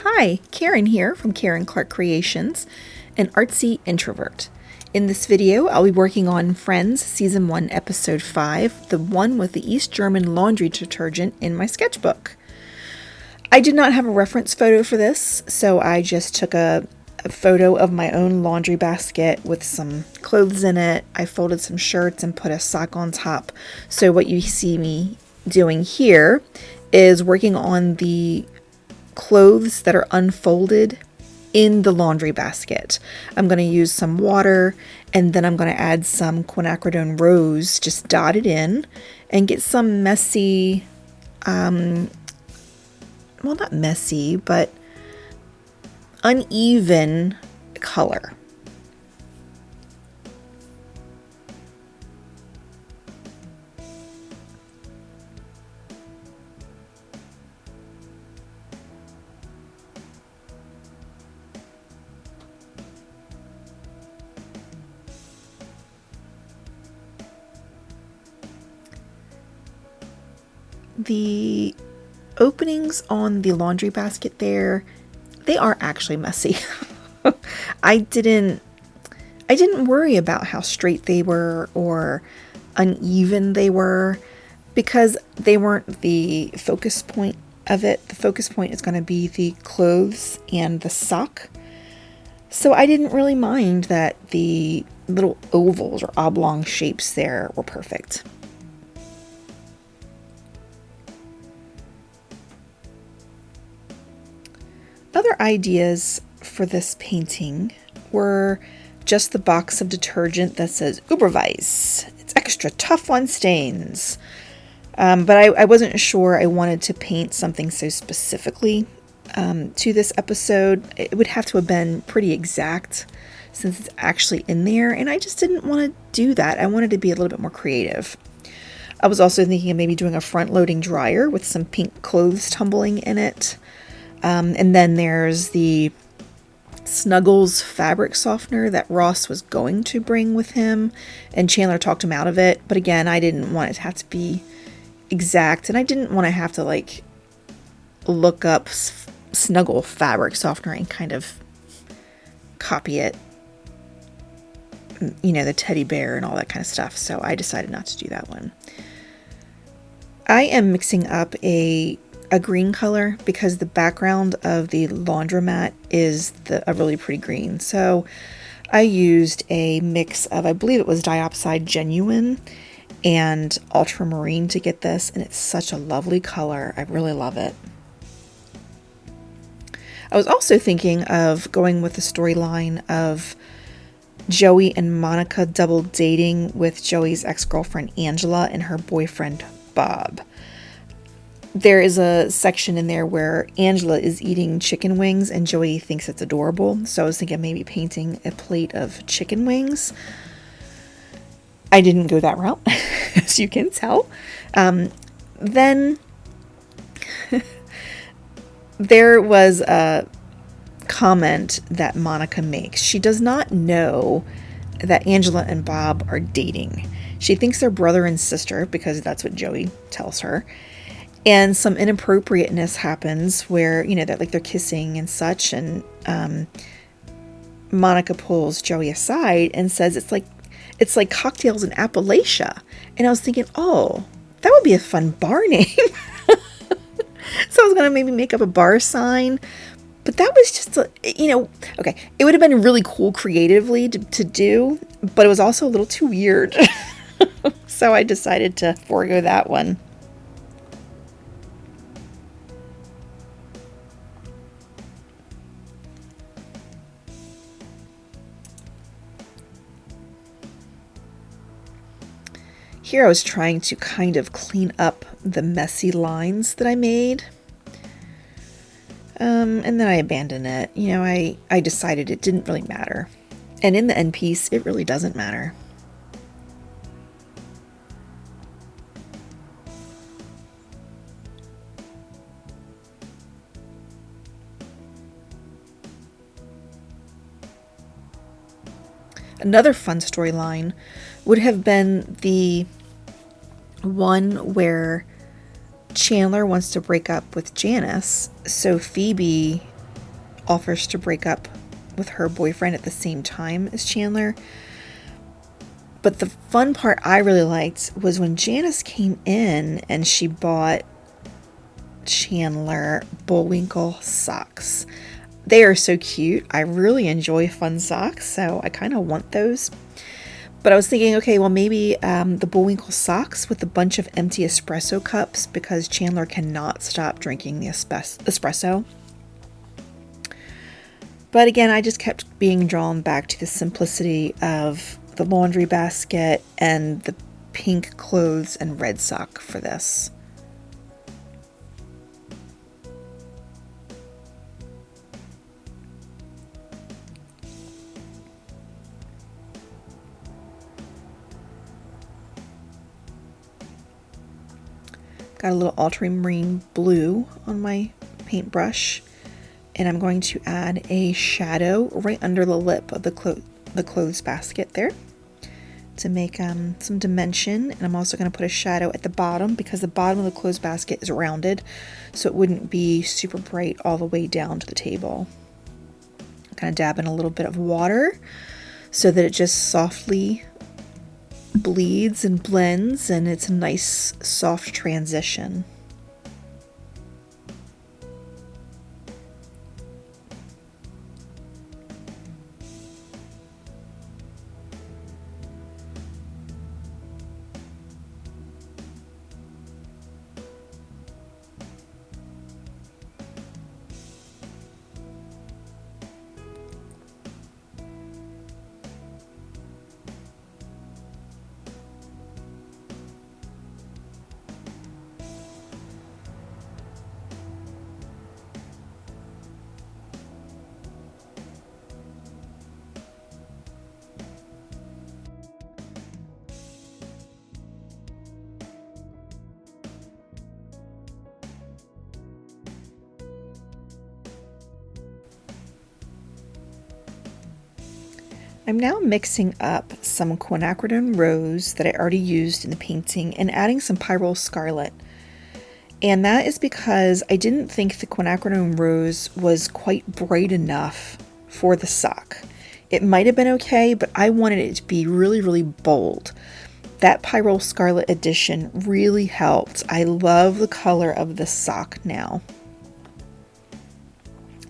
Hi, Karen here from Karen Clark Creations, an artsy introvert. In this video, I'll be working on Friends Season 1, Episode 5, the one with the East German laundry detergent in my sketchbook. I did not have a reference photo for this, so I just took a photo of my own laundry basket with some clothes in it. I folded some shirts and put a sock on top. So what you see me doing here is working on the clothes that are unfolded in the laundry basket. I'm going to use some water and then I'm going to add some Quinacridone rose just dotted in and get some messy, well, not messy, but uneven color. The openings on the laundry basket there, they are actually messy. I didn't worry about how straight they were or uneven they were because they weren't the focus point of it. The focus point is going to be the clothes and the sock. So I didn't really mind that the little ovals or oblong shapes there were perfect. Other ideas for this painting were just the box of detergent that says Überweiß. It's extra tough on stains. But I wasn't sure I wanted to paint something so specifically to this episode. It would have to have been pretty exact since it's actually in there, and I just didn't want to do that. I wanted to be a little bit more creative. I was also thinking of maybe doing a front-loading dryer with some pink clothes tumbling in it. And then there's the Snuggles fabric softener that Ross was going to bring with him, and Chandler talked him out of it. But again, I didn't want it to have to be exact, and I didn't want to have to like look up Snuggle fabric softener and kind of copy it, you know, the teddy bear and all that kind of stuff. So I decided not to do that one. I am mixing up a green color because the background of the laundromat is a really pretty green. So I used a mix of, I believe it was Diopside Genuine and Ultramarine to get this, and it's such a lovely color. I really love it. I was also thinking of going with the storyline of Joey and Monica double dating with Joey's ex-girlfriend Angela and her boyfriend Bob. There is a section in there where Angela is eating chicken wings and Joey thinks it's adorable. So I was thinking maybe painting a plate of chicken wings. I didn't go that route, as you can tell. Then there was a comment that Monica makes. She does not know that Angela and Bob are dating. She thinks they're brother and sister because that's what Joey tells her. And some inappropriateness happens where, you know, that like they're kissing and such. And Monica pulls Joey aside and says it's like cocktails in Appalachia. And I was thinking, oh, that would be a fun bar name. So I was going to maybe make up a bar sign. But that was just, you know, okay. It would have been really cool creatively to do, but it was also a little too weird. So I decided to forego that one. Here I was trying to kind of clean up the messy lines that I made. And then I abandoned it. You know, I decided it didn't really matter. And in the end piece, it really doesn't matter. Another fun storyline would have been the one where Chandler wants to break up with Janice, so Phoebe offers to break up with her boyfriend at the same time as Chandler. But the fun part I really liked was when Janice came in and she bought Chandler Bullwinkle socks. They are so cute. I really enjoy fun socks, so I kind of want those. But I was thinking, okay, well, maybe the Bullwinkle socks with a bunch of empty espresso cups, because Chandler cannot stop drinking the espresso. But again, I just kept being drawn back to the simplicity of the laundry basket and the pink clothes and red sock for this. Got a little ultramarine blue on my paintbrush, and I'm going to add a shadow right under the lip of the clothes basket there to make some dimension. And I'm also going to put a shadow at the bottom, because the bottom of the clothes basket is rounded, so it wouldn't be super bright all the way down to the table. I'm going to dab in a little bit of water so that it just softly bleeds and blends, and it's a nice soft transition. I'm now mixing up some Quinacridone Rose that I already used in the painting and adding some Pyrrol Scarlet. And that is because I didn't think the Quinacridone Rose was quite bright enough for the sock. It might have been okay, but I wanted it to be really, really bold. That Pyrrol Scarlet addition really helped. I love the color of the sock now.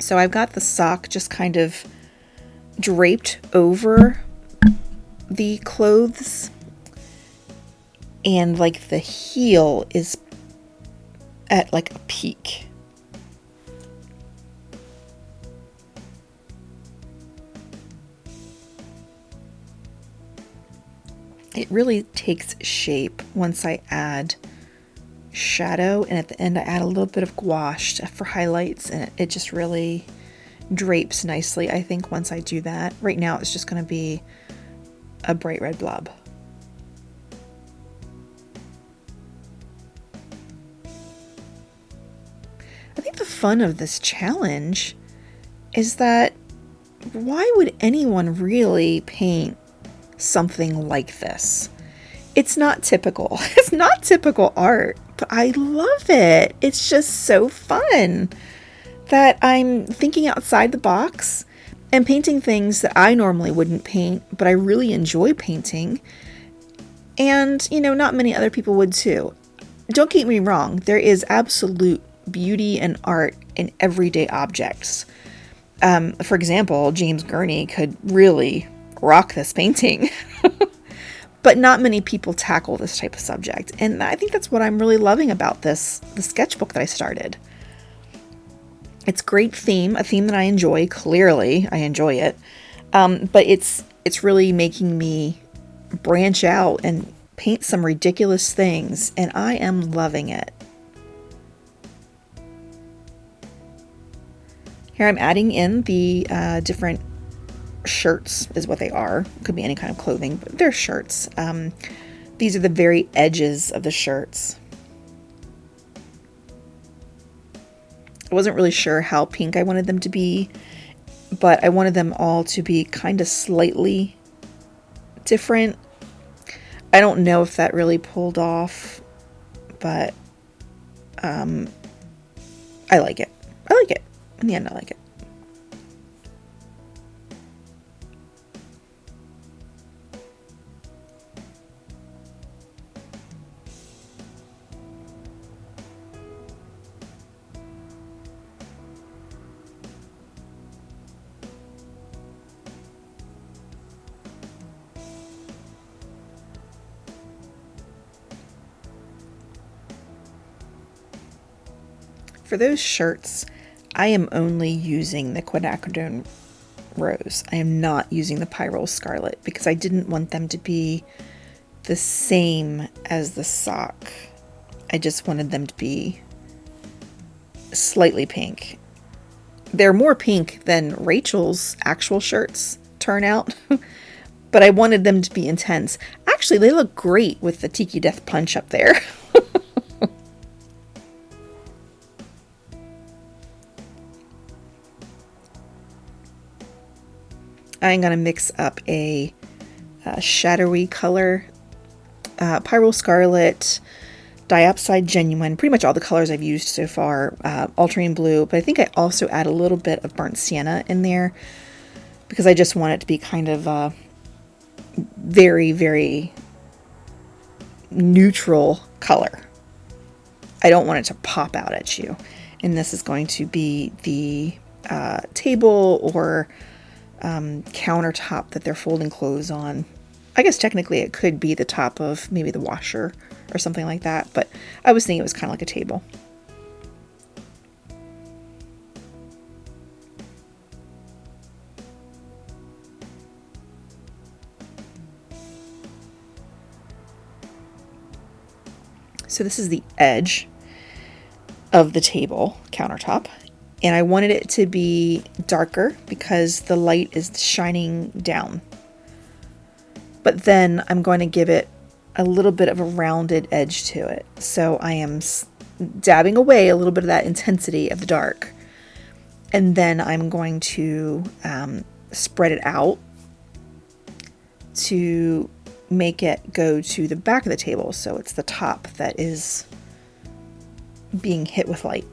So I've got the sock just kind of draped over the clothes, and like the heel is at like a peak. It really takes shape once I add shadow, and at the end I add a little bit of gouache for highlights, and it just really drapes nicely, I think, once I do that. Right now it's just going to be a bright red blob. I think the fun of this challenge is that why would anyone really paint something like this? It's not typical. It's not typical art, but I love it. It's just so fun that I'm thinking outside the box and painting things that I normally wouldn't paint, but I really enjoy painting. And, you know, not many other people would too. Don't get me wrong, there is absolute beauty and art in everyday objects. For example, James Gurney could really rock this painting. But not many people tackle this type of subject. And I think that's what I'm really loving about the sketchbook that I started. It's a great theme, a theme that I enjoy. Clearly, I enjoy it. But it's really making me branch out and paint some ridiculous things, and I am loving it. Here I'm adding in the different shirts, is what they are. Could be any kind of clothing, but they're shirts. These are the very edges of the shirts. I wasn't really sure how pink I wanted them to be, but I wanted them all to be kind of slightly different. I don't know if that really pulled off, but I like it. I like it. In the end, I like it. For those shirts, I am only using the Quinacridone Rose. I am not using the Pyrrol Scarlet because I didn't want them to be the same as the sock. I just wanted them to be slightly pink. They're more pink than Rachel's actual shirts turn out, but I wanted them to be intense. Actually, they look great with the Tiki Death Punch up there. I'm going to mix up a shadowy color, Pyrrol Scarlet, Diopside Genuine, pretty much all the colors I've used so far, Ultramarine Blue, but I think I also add a little bit of Burnt Sienna in there because I just want it to be kind of very, very neutral color. I don't want it to pop out at you. And this is going to be the table or countertop that they're folding clothes on. I guess technically it could be the top of maybe the washer or something like that, but I was thinking it was kind of like a table. So this is the edge of the table countertop. And I wanted it to be darker because the light is shining down. But then I'm going to give it a little bit of a rounded edge to it. So I am dabbing away a little bit of that intensity of the dark. And then I'm going to spread it out to make it go to the back of the table. So it's the top that is being hit with light.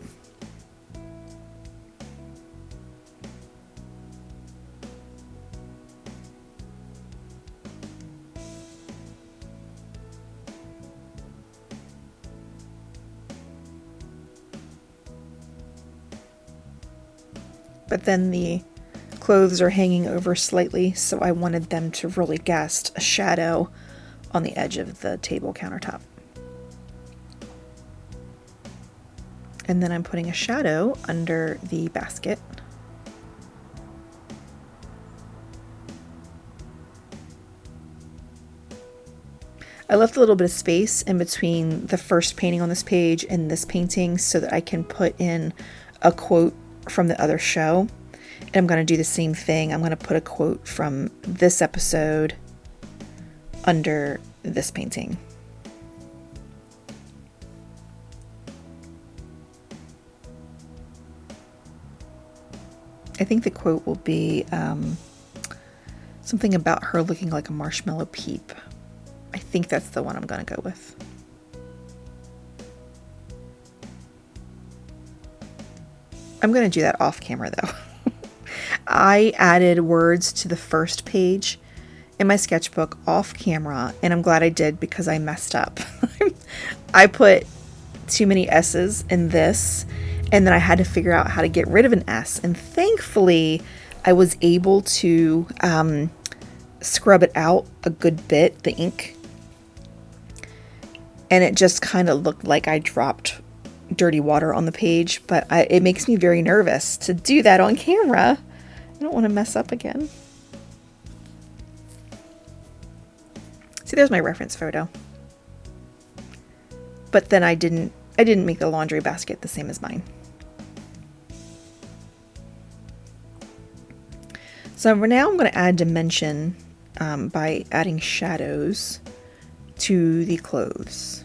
But then the clothes are hanging over slightly, so I wanted them to really cast a shadow on the edge of the table countertop. And then I'm putting a shadow under the basket. I left a little bit of space in between the first painting on this page and this painting so that I can put in a quote from the other show. And I'm going to do the same thing. I'm going to put a quote from this episode under this painting. I think the quote will be something about her looking like a marshmallow peep. I think that's the one I'm going to go with. I'm going to do that off camera though. I added words to the first page in my sketchbook off camera, and I'm glad I did because I messed up. I put too many S's in this, and then I had to figure out how to get rid of an S, and thankfully I was able to scrub it out a good bit, the ink, and it just kind of looked like I dropped dirty water on the page, but it makes me very nervous to do that on camera. I don't want to mess up again. See, there's my reference photo. But then I didn't make the laundry basket the same as mine. So now I'm going to add dimension by adding shadows to the clothes.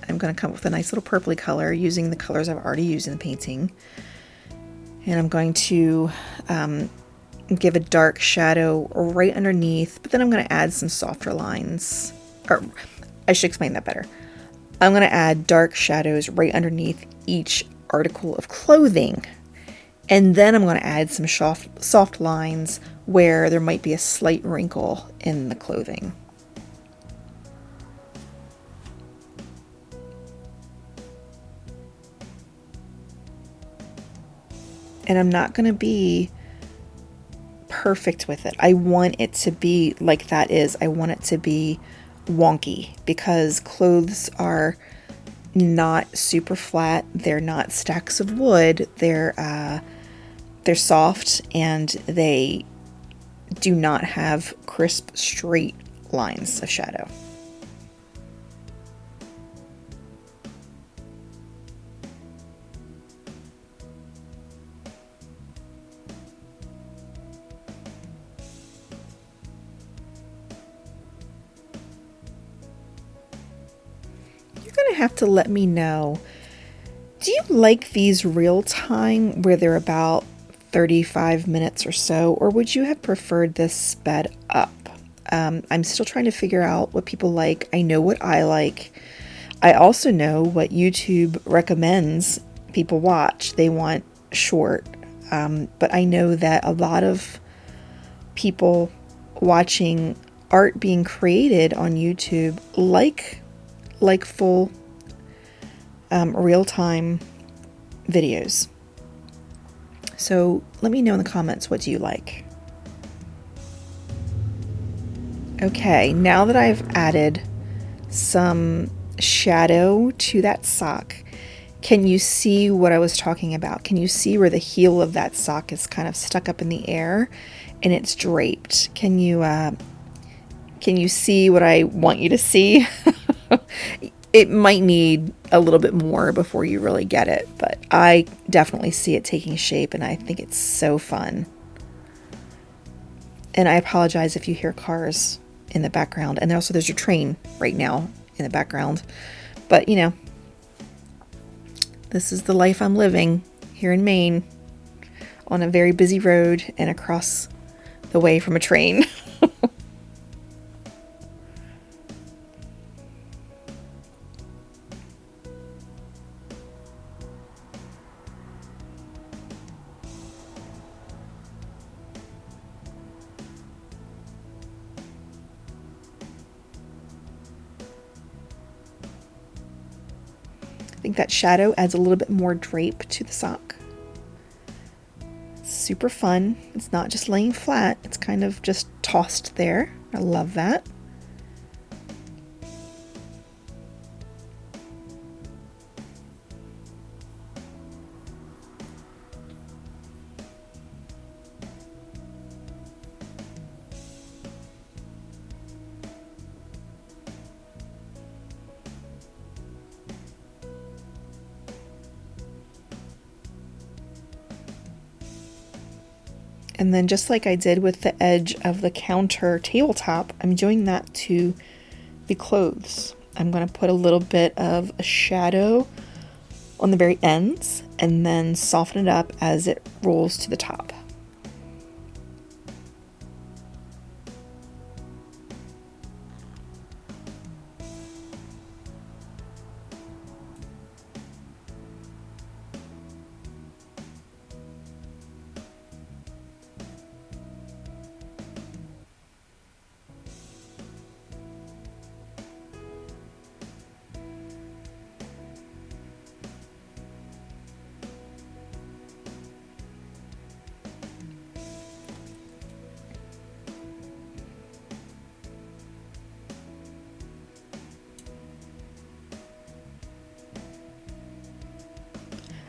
I'm going to come up with a nice little purpley color using the colors I've already used in the painting. And I'm going to give a dark shadow right underneath, but then I'm going to add some softer lines. Or I should explain that better. I'm going to add dark shadows right underneath each article of clothing. And then I'm going to add some soft lines where there might be a slight wrinkle in the clothing. And I'm not going to be perfect with it. I want it to be like that is. I want it to be wonky because clothes are not super flat. They're not stacks of wood. They're soft, and they do not have crisp, straight lines of shadow. You're going to have to let me know. Do you like these real time where they're about 35 minutes or so, or would you have preferred this sped up? I'm still trying to figure out what people like. I know what I like. I also know what YouTube recommends people watch. They want short. But I know that a lot of people watching art being created on YouTube like full real-time videos. So let me know in the comments, what do you like? Okay, now that I've added some shadow to that sock, can you see what I was talking about? Can you see where the heel of that sock is kind of stuck up in the air and it's draped? Can you see what I want you to see? It might need a little bit more before you really get it, but I definitely see it taking shape, and I think it's so fun. And I apologize if you hear cars in the background, and also there's your train right now in the background. But you know, this is the life I'm living here in Maine, on a very busy road and across the way from a train. I think that shadow adds a little bit more drape to the sock. It's super fun. It's not just laying flat, it's kind of just tossed there. I love that. And then just like I did with the edge of the counter tabletop, I'm doing that to the clothes. I'm going to put a little bit of a shadow on the very ends and then soften it up as it rolls to the top.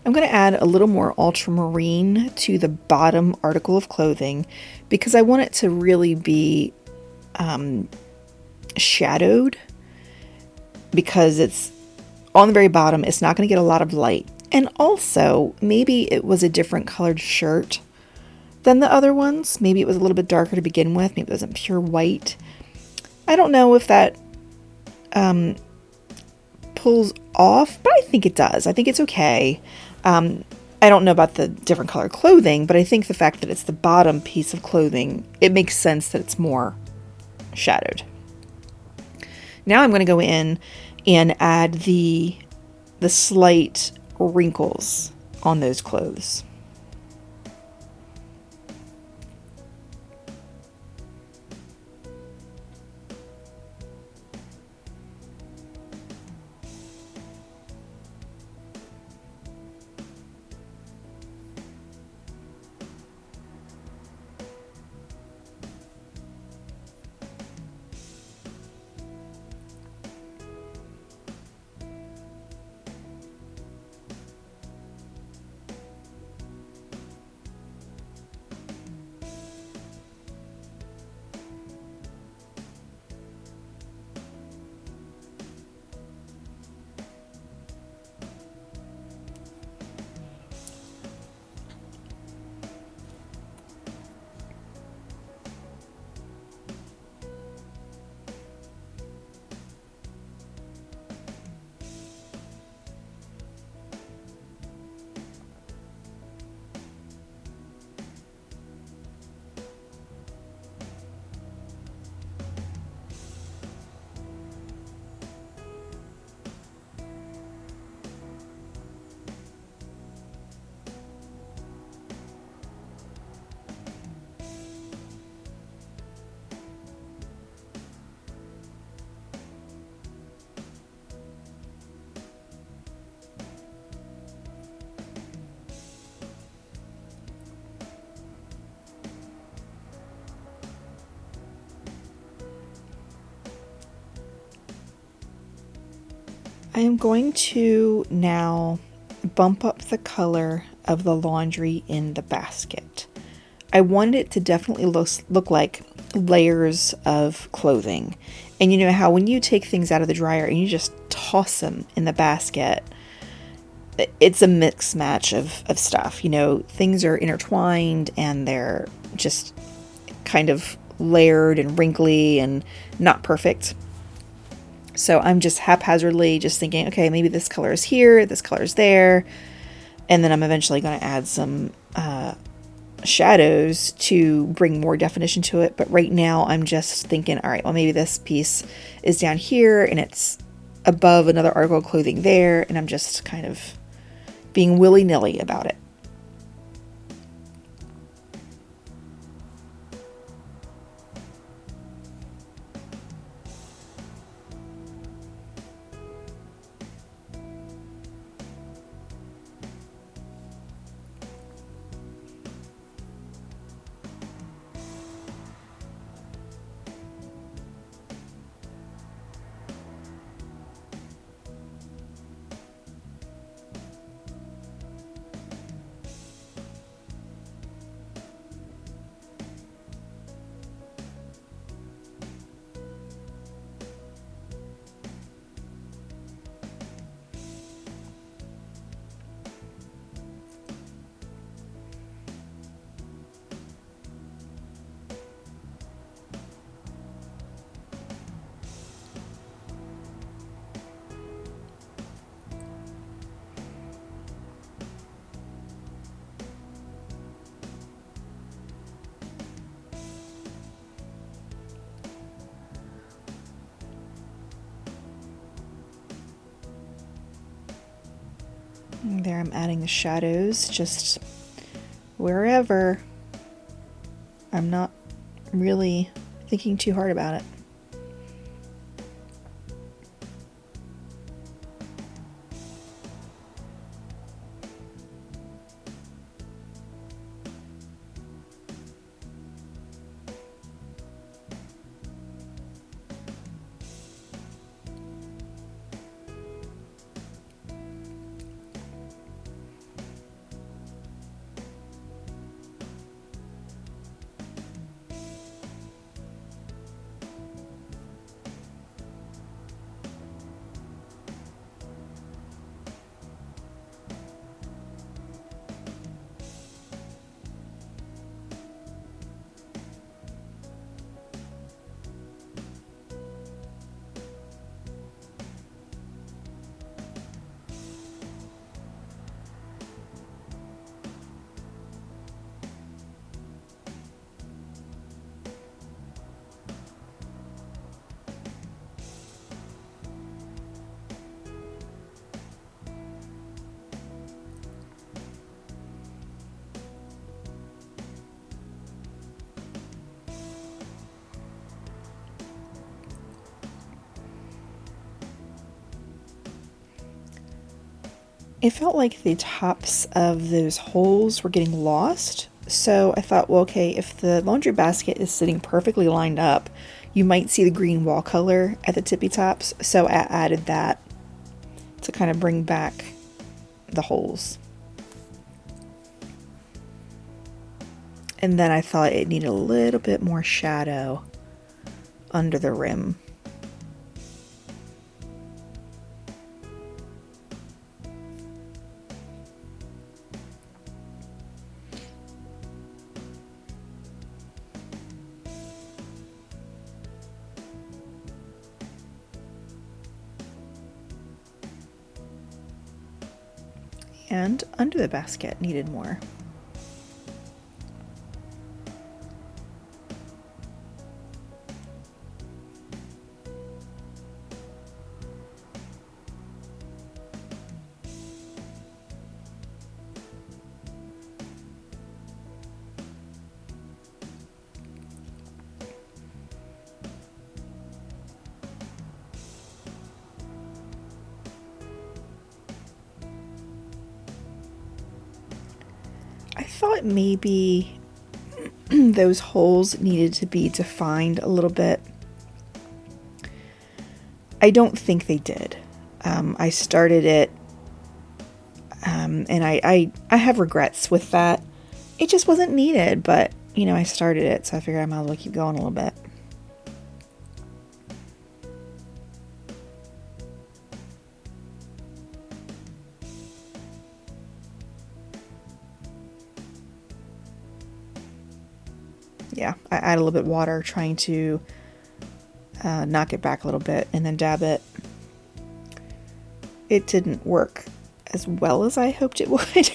I'm going to add a little more ultramarine to the bottom article of clothing because I want it to really be shadowed, because it's on the very bottom. It's not going to get a lot of light. And also, maybe it was a different colored shirt than the other ones. Maybe it was a little bit darker to begin with. Maybe it wasn't pure white. I don't know if that pulls off, but I think it does. I think it's okay. I don't know about the different color clothing, but I think the fact that it's the bottom piece of clothing, it makes sense that it's more shadowed. Now I'm going to go in and add the slight wrinkles on those clothes. am going to now bump up the color of the laundry in the basket. I wanted it to definitely look like layers of clothing. And you know how when you take things out of the dryer and you just toss them in the basket, it's a mix match of stuff. You know, things are intertwined and they're just kind of layered and wrinkly and not perfect. So I'm just haphazardly just thinking, okay, maybe this color is here, this color is there. And then I'm eventually going to add some shadows to bring more definition to it. But right now I'm just thinking, all right, well, maybe this piece is down here and it's above another article of clothing there. And I'm just kind of being willy-nilly about it. And there I'm adding the shadows just wherever. I'm not really thinking too hard about it. It felt like the tops of those holes were getting lost. So I thought, well, okay, if the laundry basket is sitting perfectly lined up, you might see the green wall color at the tippy tops. So I added that to kind of bring back the holes. And then I thought it needed a little bit more shadow under the rim. And under the basket needed more. I thought maybe those holes needed to be defined a little bit. I don't think they did. I started it, and I have regrets with that. It just wasn't needed, but, you know, I started it, so I figured I might as well keep going a little bit. Yeah, I add a little bit of water, trying to knock it back a little bit, and then dab it. It didn't work as well as I hoped it would.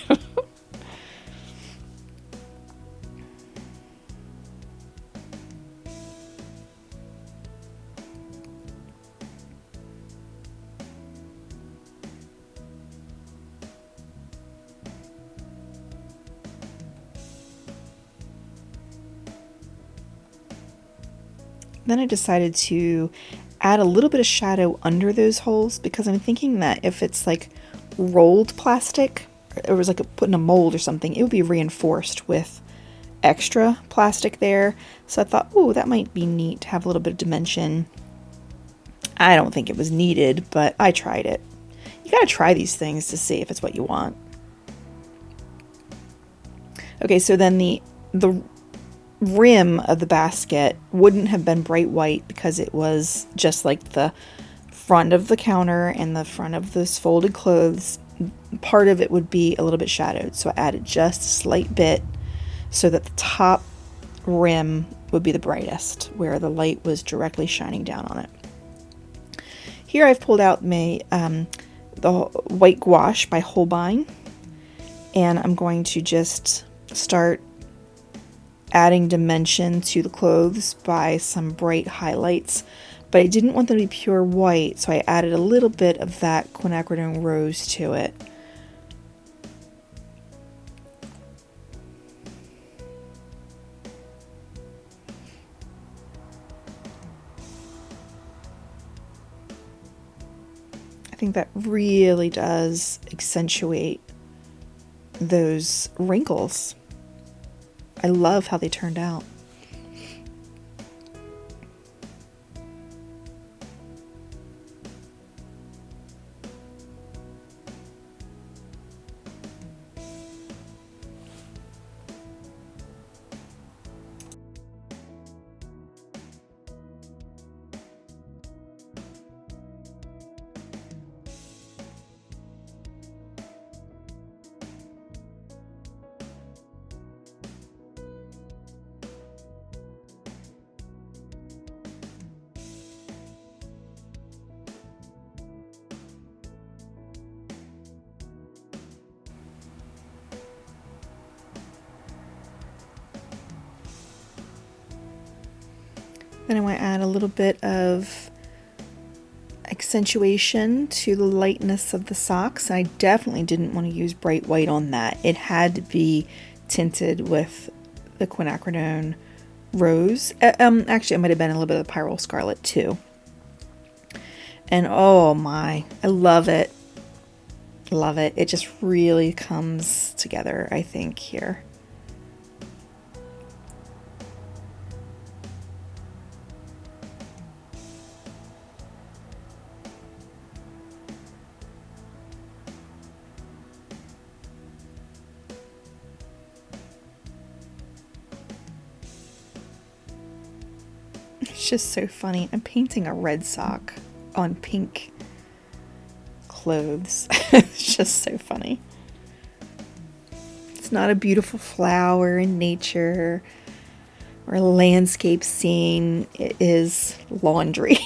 Then I decided to add a little bit of shadow under those holes, because I'm thinking that if it's like rolled plastic, or it was like put in a mold or something, it would be reinforced with extra plastic there. So I thought, oh, that might be neat to have a little bit of dimension. I don't think it was needed, but I tried it. You gotta try these things to see if it's what you want. Okay, so then the rim of the basket wouldn't have been bright white because it was just like the front of the counter and the front of those folded clothes. Part of it would be a little bit shadowed, so I added just a slight bit so that the top rim would be the brightest, where the light was directly shining down on it. Here I've pulled out my the white gouache by Holbein, and I'm going to just start adding dimension to the clothes by some bright highlights, but I didn't want them to be pure white, so I added a little bit of that Quinacridone rose to it. I think that really does accentuate those wrinkles. I love how they turned out. Then I want to add a little bit of accentuation to the lightness of the socks. I definitely didn't want to use bright white on that. It had to be tinted with the Quinacridone rose. Actually, it might have been a little bit of the Pyrrol Scarlet too. And oh my, I love it. Love it. It just really comes together, I think, here. It's just so funny. I'm painting a red sock on pink clothes. It's just so funny. It's not a beautiful flower in nature or a landscape scene. It is laundry.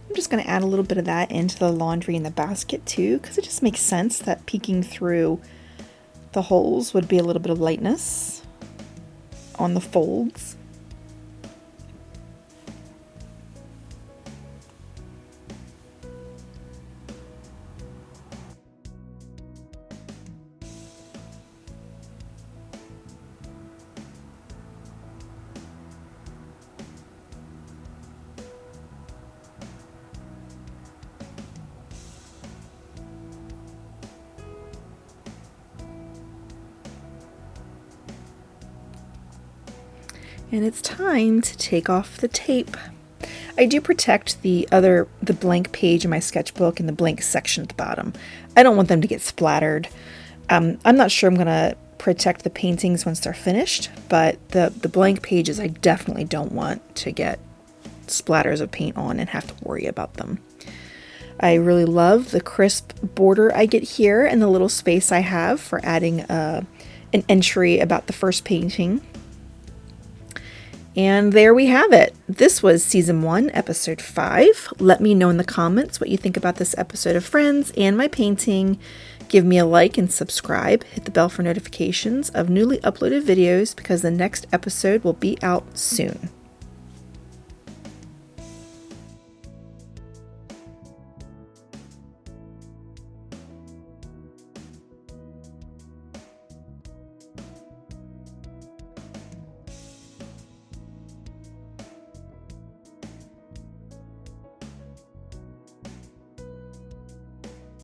I'm just going to add a little bit of that into the laundry in the basket too, because it just makes sense that peeking through the holes would be a little bit of lightness. on the folds. And it's time to take off the tape. I do protect the blank page in my sketchbook and the blank section at the bottom. I don't want them to get splattered. I'm not sure I'm going to protect the paintings once they're finished, but the blank pages I definitely don't want to get splatters of paint on and have to worry about them. I really love the crisp border I get here and the little space I have for adding an entry about the first painting. And there we have it. This was Season 1, Episode 5. Let me know in the comments what you think about this episode of Friends and my painting. Give me a like and subscribe. Hit the bell for notifications of newly uploaded videos because the next episode will be out soon.